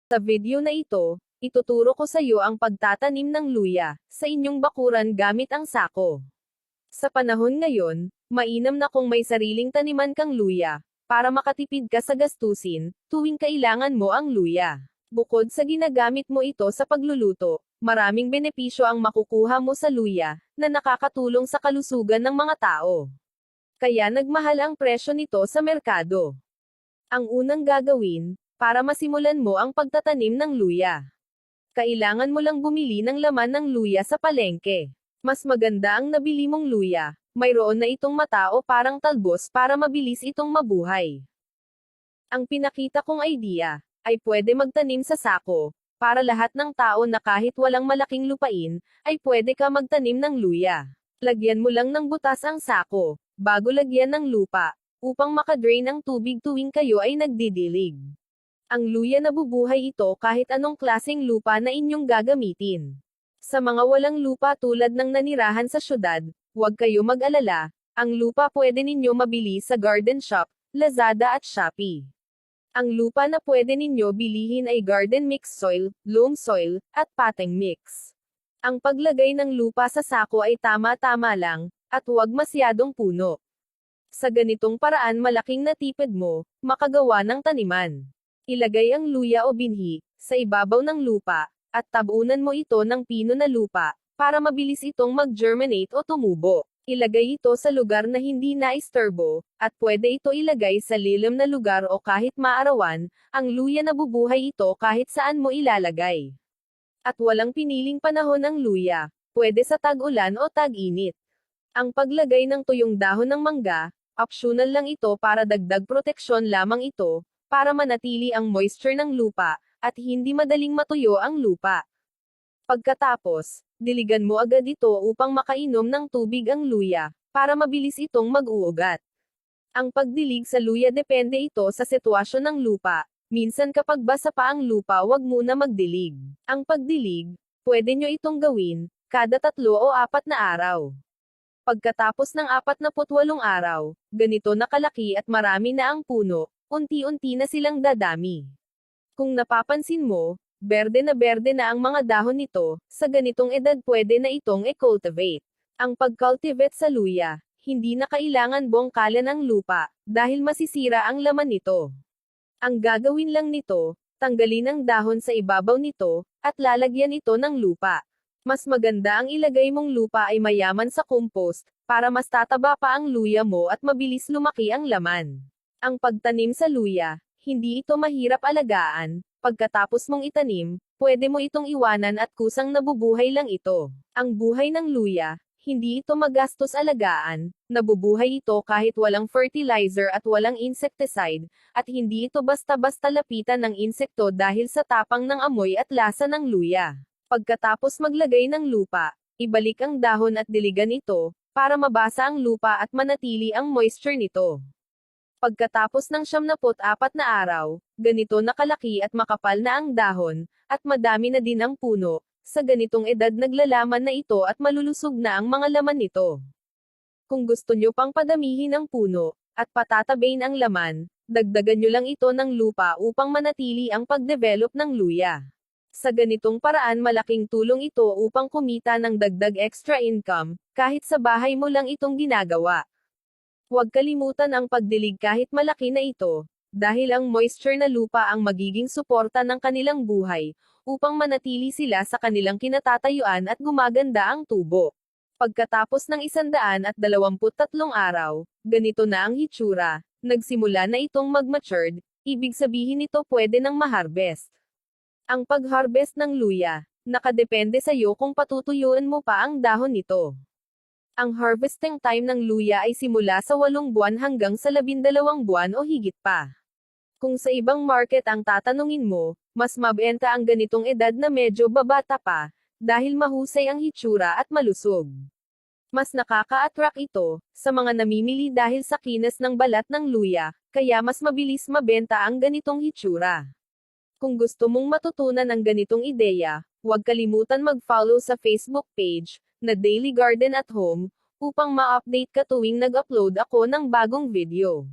Sa video na ito, ituturo ko sa iyo ang pagtatanim ng luya sa inyong bakuran gamit ang sako. Sa panahon ngayon, mainam na kung may sariling taniman kang luya, para makatipid ka sa gastusin, tuwing kailangan mo ang luya. Bukod sa ginagamit mo ito sa pagluluto, maraming benepisyo ang makukuha mo sa luya, na nakakatulong sa kalusugan ng mga tao. Kaya nagmahal ang presyo nito sa merkado. Ang unang gagawin, para masimulan mo ang pagtatanim ng luya. Kailangan mo lang bumili ng laman ng luya sa palengke. Mas maganda ang nabili mong luya, mayroon na itong mata o parang talbos para mabilis itong mabuhay. Ang pinakita kong idea, ay pwede magtanim sa sako, para lahat ng tao na kahit walang malaking lupain, ay pwede ka magtanim ng luya. Lagyan mo lang ng butas ang sako, bago lagyan ng lupa, upang makadrain ang tubig tuwing kayo ay nagdidilig. Ang luya nabubuhay ito kahit anong klaseng lupa na inyong gagamitin. Sa mga walang lupa tulad ng nanirahan sa syudad, huwag kayo mag-alala, ang lupa pwede ninyo mabili sa Garden Shop, Lazada at Shopee. Ang lupa na pwede ninyo bilihin ay garden mix soil, loam soil, at potting mix. Ang paglagay ng lupa sa sako ay tama-tama lang, at huwag masyadong puno. Sa ganitong paraan malaking natipid mo, makagawa ng taniman. Ilagay ang luya o binhi, sa ibabaw ng lupa, at tabunan mo ito ng pino na lupa, para mabilis itong mag-germinate o tumubo. Ilagay ito sa lugar na hindi naisturbo, at pwede ito ilagay sa lilim na lugar o kahit maarawan, ang luya nabubuhay ito kahit saan mo ilalagay. At walang piniling panahon ang luya, pwede sa tag-ulan o tag-init. Ang paglagay ng tuyong dahon ng mangga, optional lang ito para dagdag proteksyon lamang ito, para manatili ang moisture ng lupa, at hindi madaling matuyo ang lupa. Pagkatapos, diligan mo agad ito upang makainom ng tubig ang luya, para mabilis itong mag-uugat. Ang pagdilig sa luya depende ito sa sitwasyon ng lupa. Minsan kapag basa pa ang lupa wag muna magdilig. Ang pagdilig, pwede nyo itong gawin, kada 3 o 4 na araw. Pagkatapos ng 48 araw, ganito na kalaki at marami na ang puno, unti-unti na silang dadami. Kung napapansin mo, berde na ang mga dahon nito, sa ganitong edad pwede na itong i-cultivate. Ang pag-cultivate sa luya, hindi na kailangan bongkalan ang lupa, dahil masisira ang laman nito. Ang gagawin lang nito, tanggalin ang dahon sa ibabaw nito, at lalagyan ito ng lupa. Mas maganda ang ilagay mong lupa ay mayaman sa compost, para mas tataba pa ang luya mo at mabilis lumaki ang laman. Ang pagtanim sa luya, hindi ito mahirap alagaan, pagkatapos mong itanim, pwede mo itong iwanan at kusang nabubuhay lang ito. Ang buhay ng luya, hindi ito magastos alagaan, nabubuhay ito kahit walang fertilizer at walang insecticide, at hindi ito basta-basta lapitan ng insekto dahil sa tapang ng amoy at lasa ng luya. Pagkatapos maglagay ng lupa, ibalik ang dahon at diligan ito, para mabasa ang lupa at manatili ang moisture nito. Pagkatapos ng 74 na araw, ganito na kalaki at makapal na ang dahon, at madami na din ang puno, sa ganitong edad naglalaman na ito at malulusog na ang mga laman nito. Kung gusto nyo pang padamihin ang puno, at patatabain ang laman, dagdagan nyo lang ito ng lupa upang manatili ang pagdevelop ng luya. Sa ganitong paraan malaking tulong ito upang kumita ng dagdag extra income, kahit sa bahay mo lang itong ginagawa. Huwag kalimutan ang pagdilig kahit malaki na ito, dahil ang moisture na lupa ang magiging suporta ng kanilang buhay, upang manatili sila sa kanilang kinatatayuan at gumaganda ang tubo. Pagkatapos ng 123 araw, ganito na ang hitsura, nagsimula na itong mag-matured, ibig sabihin nito pwede nang ma-harvest. Ang pag-harvest ng luya, nakadepende sa iyo kung patutuyuan mo pa ang dahon nito. Ang harvesting time ng luya ay simula sa 8 buwan hanggang sa 12 buwan o higit pa. Kung sa ibang market ang tatanungin mo, mas mabenta ang ganitong edad na medyo babata pa, dahil mahusay ang hitsura at malusog. Mas nakaka-attract ito, sa mga namimili dahil sa kinas ng balat ng luya, kaya mas mabilis mabenta ang ganitong hitsura. Kung gusto mong matutunan ang ganitong ideya, huwag kalimutan mag-follow sa Facebook page, na Daily Garden at Home, upang ma-update ka tuwing nag-upload ako ng bagong video.